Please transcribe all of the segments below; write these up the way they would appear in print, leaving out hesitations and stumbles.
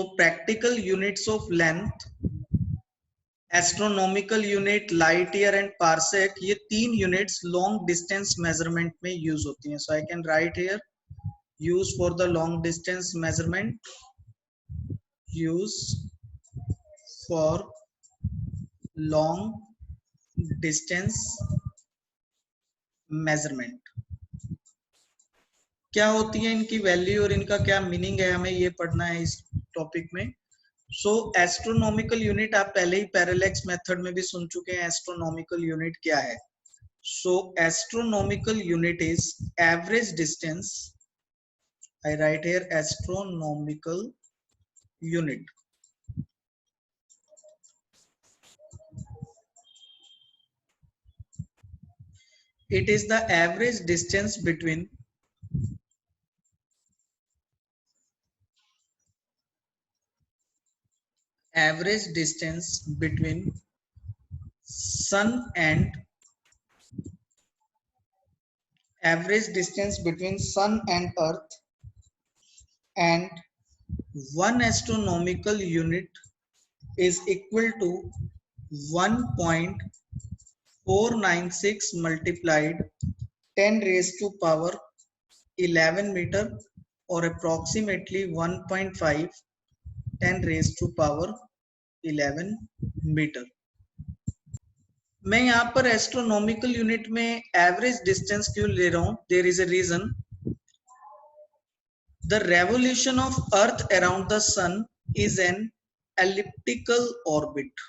So practical units of length, astronomical unit, light year and parsec, ये तीन units long distance measurement में use होती हैं. So I can write here use for the long distance measurement, use for long distance measurement. क्या होती है इनकी value और इनका क्या मीनिंग है, हमें ये पढ़ना है इस टॉपिक में. सो एस्ट्रोनॉमिकल यूनिट आप पहले ही पैरेलैक्स मेथड में भी सुन चुके हैं. एस्ट्रोनॉमिकल यूनिट क्या है? So astronomical unit is average distance. I write here astronomical unit. It is the average distance between sun and earth, and one astronomical unit is equal to 1.496 multiplied 10 raised to power 11 meter, or approximately 1.5 10 raised to power 11 meter. मैं यहाँ पर astronomical unit में average distance क्यों ले रहा हूं? There is a reason. The revolution of earth around the sun is an elliptical orbit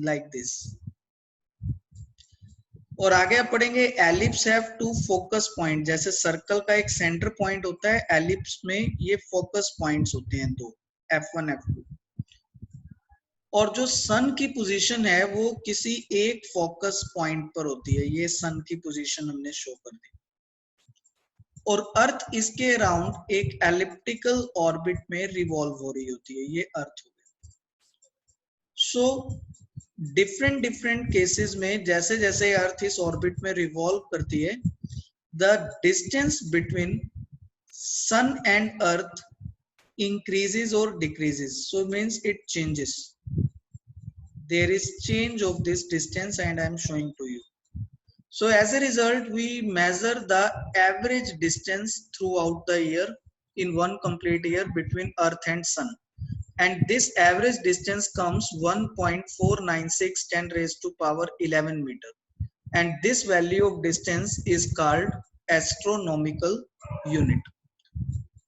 like this. और आगे आप पढ़ेंगे ellipse have two focus point. जैसे सर्कल का एक सेंटर पॉइंट होता है, एलिप्स में ये फोकस पॉइंट्स होते हैं दो, F1 F2. और जो सन की पोजीशन है वो किसी एक फोकस पॉइंट पर होती है. ये सन की पोजीशन हमने शो कर दी. और अर्थ इसके अराउंड एक एलिप्टिकल ऑर्बिट में रिवॉल्व हो रही होती है. ये अर्थ हो गया. सो डिफरेंट केसेस में जैसे जैसे अर्थ इस ऑर्बिट में रिवॉल्व करती है, the distance between sun and earth increases or decreases. So means it changes. There is change of this distance and I am showing to you. So as a result, we measure the average distance throughout the year in one complete year between earth and sun, and this average distance comes 1.496 10 raised to power 11 meter, and this value of distance is called astronomical unit.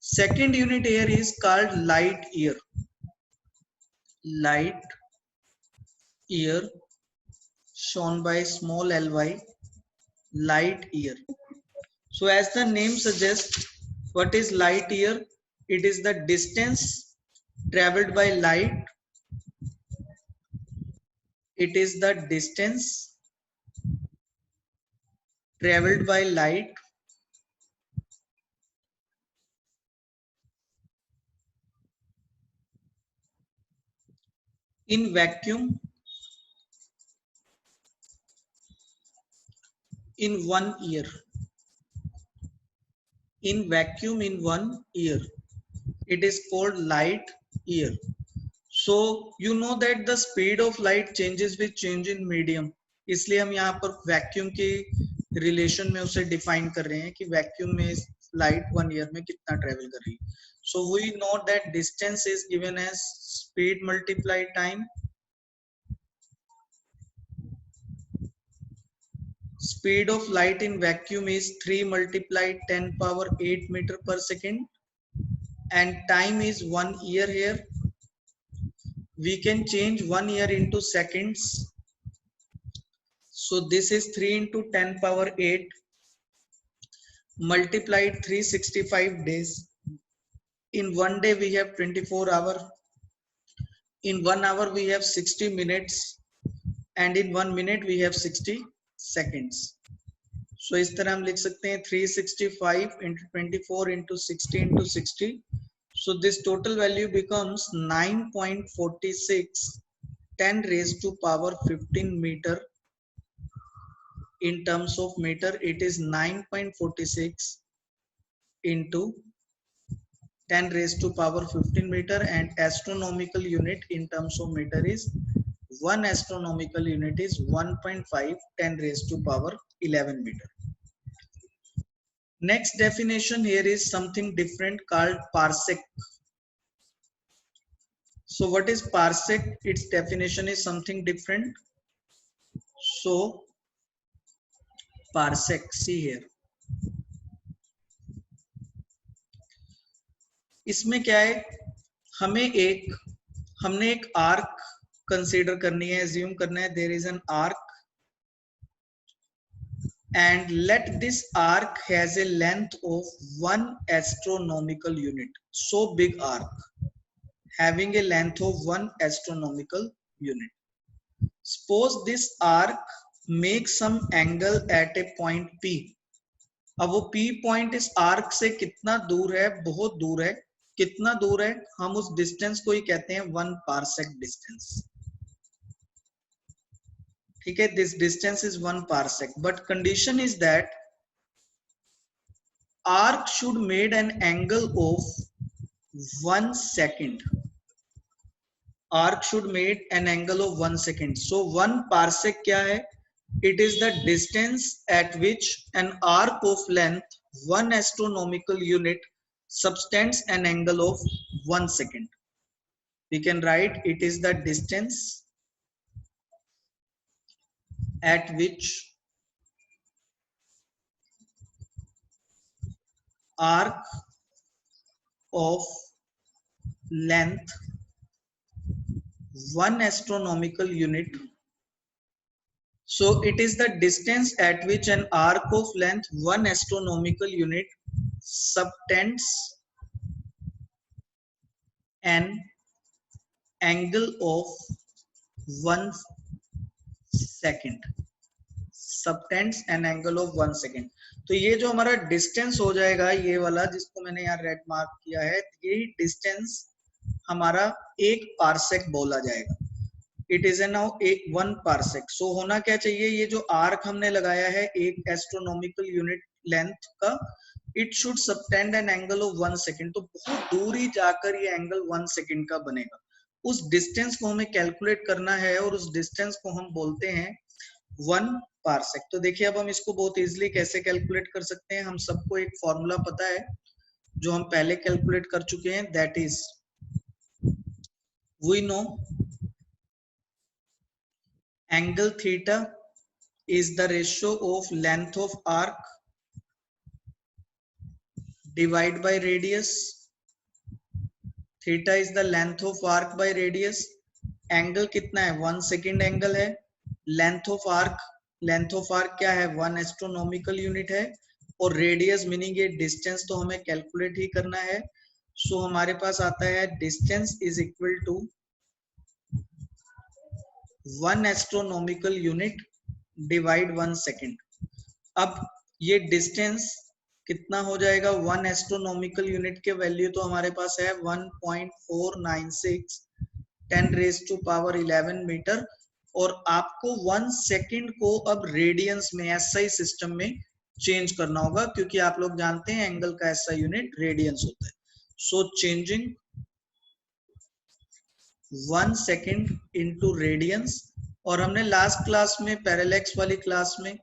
Second unit here is called light year. Light year shown by small ly, light year. So as the name suggests, what is light year? It is the distance traveled by light. It is the distance traveled by light in vacuum in 1 year. In vacuum in 1 year, it is called light year. So you know that the speed of light changes with change in medium. इसलिए हम यहाँ पर vacuum के relation में उसे define कर रहे हैं कि वैक्यूम में लाइट 1 ईयर में कितना ट्रेवल कर रही है. So we know that distance is given as speed multiply time. Speed of light in vacuum is 3 multiplied 10 power 8 meter per second, and time is 1 year here. We can change 1 year into seconds. So this is 3 into 10 power 8 multiplied 365 days. In 1 day we have 24 hours. In 1 hour we have 60 minutes, and in 1 minute we have 60 seconds. So इस तरह हम लिख सकते हैं 365 into 24 into 60 into 60. So this total value becomes 9.46 10 raised to power 15 meter. In terms of meter, it is 9.46 into 10 raised to power 15 meter, and astronomical unit in terms of meter is 1 astronomical unit is 1.5 10 raised to power 11 meter. Next definition here is something different called parsec. So what is parsec? Its definition is something different. So parsec, see here, इसमें क्या है, हमने एक arc consider करनी है, assume करना है there is an arc and let this arc has a length of 1 astronomical unit. So big arc having a length of 1 astronomical unit. Suppose this arc makes some angle at a point P. अब वो P point इस arc से कितना दूर है, बहुत दूर है, कितना दूर है, हम उस डिस्टेंस को ही कहते हैं 1 पार्सेक डिस्टेंस. ठीक है, this distance is 1 parsec, but condition is that arc should made an angle of 1 second. Arc should made an angle of 1 second. So 1 parsec क्या है? It is the distance eight which an arc of length 1 astronomical unit subtends an angle of 1 second. We can write it is the distance at which arc of length 1 astronomical unit. So it is the distance at which an arc of length 1 astronomical unit subtends an angle of 1 second. Subtends an angle of 1 second. तो ये जो हमारा distance हो जाएगा, ये वाला जिसको मैंने यहाँ रेड मार्क किया है, यही डिस्टेंस हमारा 1 पार्सेक बोला जाएगा. It is now 1 parsec. So होना क्या चाहिए, ये जो आर्क हमने लगाया है 1 एस्ट्रोनॉमिकल यूनिट लेंथ का, it should subtend an angle of 1 second. तो बहुत दूर ही जाकर ये एंगल 1 सेकेंड का बनेगा. उस डिस्टेंस को हमें कैलकुलेट करना है और उस डिस्टेंस को हम बोलते हैं 1 पार्सेक. तो देखिए अब हम इसको बहुत इजीली कैसे कैलकुलेट कर सकते हैं. हम सबको एक फॉर्मूला पता है जो हम पहले कैलकुलेट कर चुके हैं, that is we know angle theta is the ratio of length of arc divide by radius. Theta is the length of arc by radius. Angle कितना है, 1 सेकेंड एंगल है. लेंथ ऑफ आर्क क्या है, 1 astronomical unit है. और radius meaning ये distance तो हमें कैलकुलेट ही करना है. सो हमारे पास आता है distance is equal to 1 astronomical unit divide 1 second. अब ये डिस्टेंस कितना हो जाएगा, 1 एस्ट्रोनॉमिकल यूनिट के वैल्यू तो हमारे पास है 1.496 10 रेज़ टू पावर 11 मीटर. और आपको 1 सेकेंड को अब रेडियंस में एसआई सिस्टम में चेंज करना होगा, क्योंकि आप लोग जानते हैं एंगल का एसआई यूनिट रेडियंस होता है. So changing 1 second into radians. और हमने लास्ट क्लास में पैरेलैक्स वाली क्लास में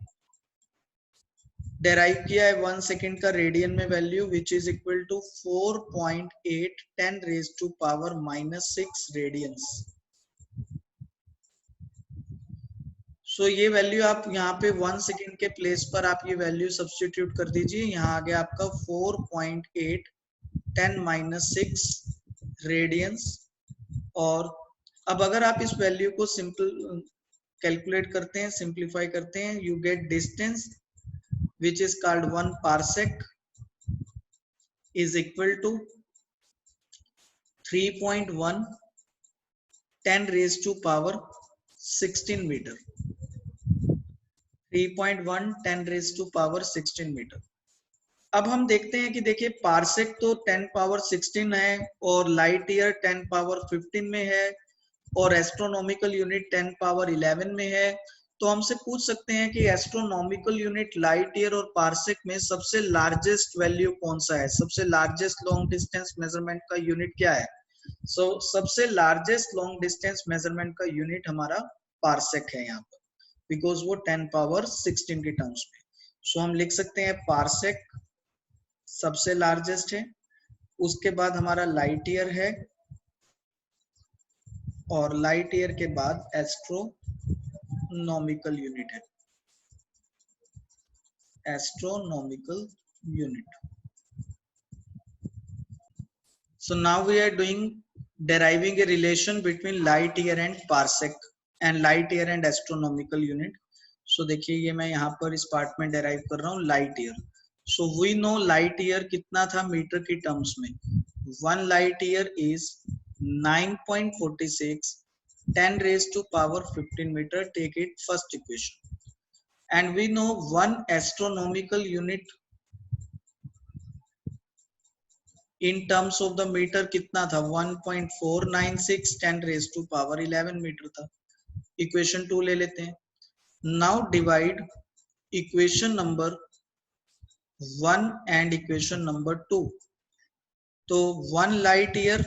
डेराइव किया है 1 सेकेंड का रेडियन में value, which is equal to 4.8 10 raise to power -6 radians. So ये वैल्यू आप यहाँ पे 1 सेकेंड के प्लेस पर आप ये वैल्यू सब्स्टिट्यूट कर दीजिए. यहाँ आ गया आपका 4.8 10 - 6 रेडियंस. और अब अगर आप इस वैल्यू को सिंपल कैलकुलेट करते हैं, सिंप्लीफाई करते हैं, you get distance which is called 1 parsec is equal to 3.1 10 raised to power 16 meter. 3.1 10 raised to power 16 meter. अब हम देखते हैं कि देखिए पार्सेक तो 10 पावर 16 है और लाइट ईयर 10 पावर 15 में है और एस्ट्रोनॉमिकल यूनिट 10 पावर 11 में है. तो हमसे पूछ सकते हैं कि एस्ट्रोनॉमिकल यूनिट लाइट ईयर और पार्सेक में सबसे लार्जेस्ट वैल्यू कौन सा है, सबसे लार्जेस्ट लॉन्ग डिस्टेंस मेजरमेंट का यूनिट क्या है। सबसे लार्जेस्ट लॉन्ग डिस्टेंस मेजरमेंट का यूनिट हमारा पार्सेक है यहाँ पर, बिकॉज वो 10 पावर 16 के टर्म्स में। हम लिख सकते हैं पार्सेक सबसे लार्जेस्ट है, उसके बाद हमारा लाइट ईयर है, और लाइट ईयर के बाद एस्ट्रोनॉमिकल यूनिट है, astronomical unit. So now we are doing deriving a relation between light year and parsec and light year and astronomical unit. So देखिए ये मैं यहाँ पर इस पार्ट में डेराइव कर रहा हूँ light year. So we know light year कितना था मीटर की टर्म्स में, 1 light year is 9.46 10 raised to power 15 meter, take it first equation. And we know 1 astronomical unit in terms of the meter कितना था, 1.496 10 raised to power 11 metre था। Equation 2 ले लेते हैं। Now divide equation number 1 and equation number 2। तो 1 light year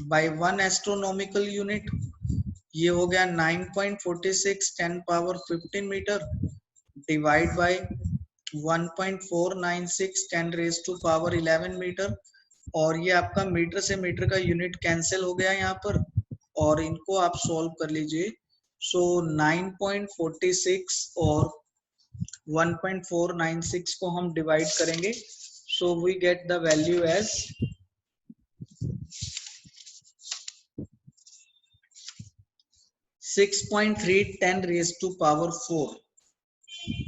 by 1 astronomical unit, ये हो गया 9.46 10 power 15 metre divide by 1.496 10 raise to power 11 metre, और ये आपका मीटर से मीटर का यूनिट कैंसिल हो गया यहाँ पर, और इनको आप सॉल्व कर लीजिए। 9.46 और 1.496 को हम डिवाइड करेंगे, so we get the value as 6.3 10 raise to power 4।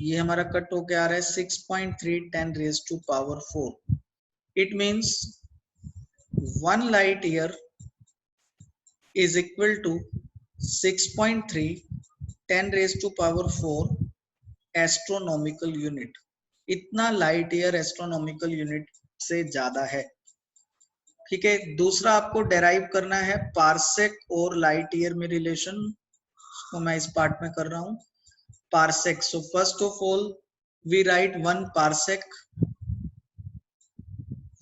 ये हमारा कट होके आ रहा है 6.3 10 raise to power 4। It means 1 light year is equal to 6.3 10 raised to power 4 astronomical unit. इतना लाइट ईयर एस्ट्रोनॉमिकल यूनिट से ज्यादा है। ठीक है, दूसरा आपको डेराइव करना है पार्सेक और लाइट ईयर में रिलेशन, तो मैं इस पार्ट में कर रहा हूं parsec. So first of all we write 1 parsec.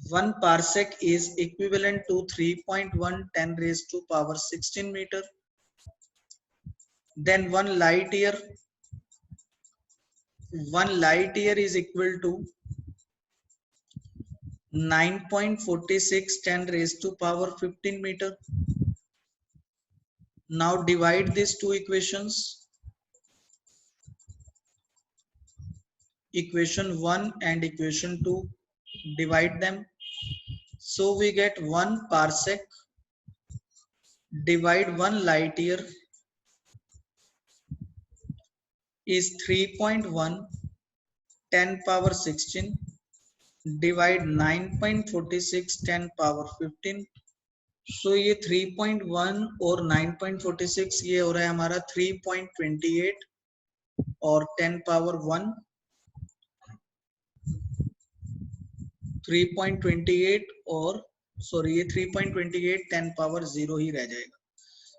1 parsec is equivalent to 3.1 10 raised to power 16 meter. Then 1 light year is equal to 9.46 10 raised to power 15 meter. Now divide these two equations, equation 1 and equation 2, divide them. So we get 1 parsec divide 1 light year is 3.1 10 power 16 divide 9.46 10 power 15। सो ये 3.1 और 9.46 ये हो रहा है हमारा 3.28 और 10 power 1 3.28 और sorry ये 3.28 10 पावर 0 ही रह जाएगा।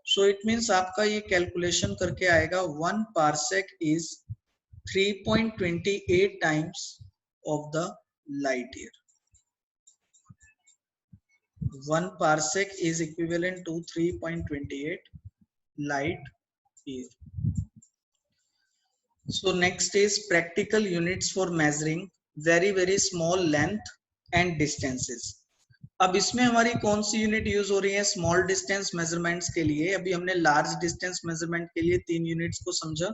सो इट मीन्स आपका ये कैलकुलेशन करके आएगा 1 parsec is 3.28 times of the light year. 1 parsec is equivalent to 3.28 light year. So next is practical units for measuring very small length and distances. अब इसमें हमारी कौन सी यूनिट यूज हो रही है स्मॉल डिस्टेंस मेजरमेंट्स के लिए। अभी हमने लार्ज डिस्टेंस मेजरमेंट के लिए 3 यूनिट्स को समझा।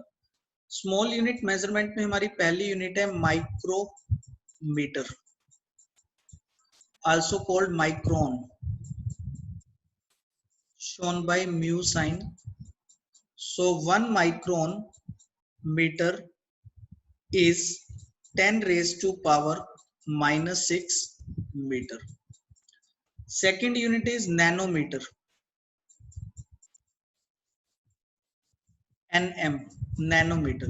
स्मॉल यूनिट मेजरमेंट में हमारी पहली यूनिट है micrometre, also called micron, shown by mu sign. So 1 micron meter is 10 raised to power -6 meter. Second unit is nanometer, nm, nanometer.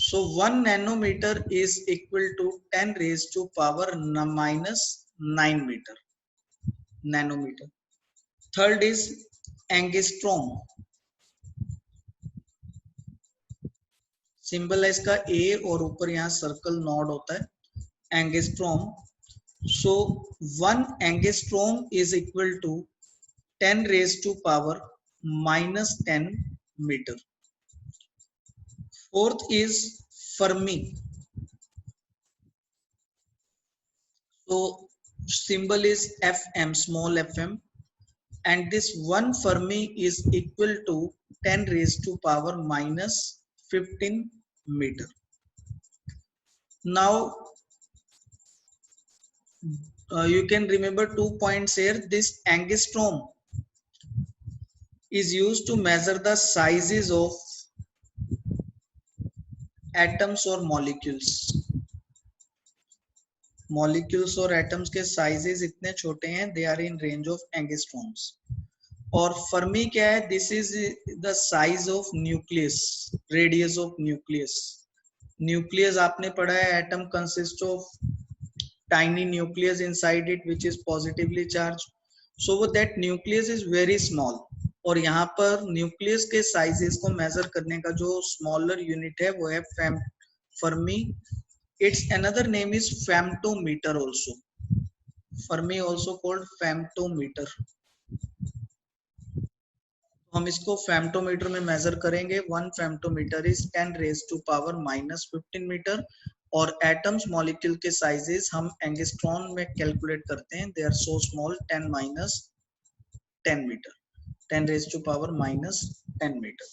So 1 nanometer is equal to 10 raised to power -9 meter, nanometer. Third is angstrom. Symbol है इसका ए और ऊपर यहाँ circle node होता है angstrom. So 1 angstrom is equal to 10 raised to power minus 10 meter. Fourth is Fermi. So symbol is Fm, small fm, and this 1 Fermi is equal to 10 raised to power minus 15 meter. Now you can remember 2 points here. This angstrom is used to measure the sizes of atoms or molecules. Molecules और atoms के sizes इतने छोटे हैं, they are in range of angstroms. और fermi क्या है? This is the size of nucleus, radius of nucleus. Nucleus आपने पढ़ा है, atom consist of tiny nucleus inside it which is positively charge. So वो that nucleus is very small. और यहाँ पर न्यूक्लियस के साइजेस को मेजर करने का जो स्मॉलर यूनिट है वो है Fermi. Its another name is femtometer also. Fermi also called femtometer. हम इसको फेम्टोमीटर में मेजर करेंगे। 1 femtometre is 10 raised to power minus 15 metre. और एटम्स मॉलिक्यूल के साइजेस हम एंगस्ट्रॉन में कैलकुलेट करते हैं। They are so small, 10 minus 10 metre, 10 raised to power minus 10 metre.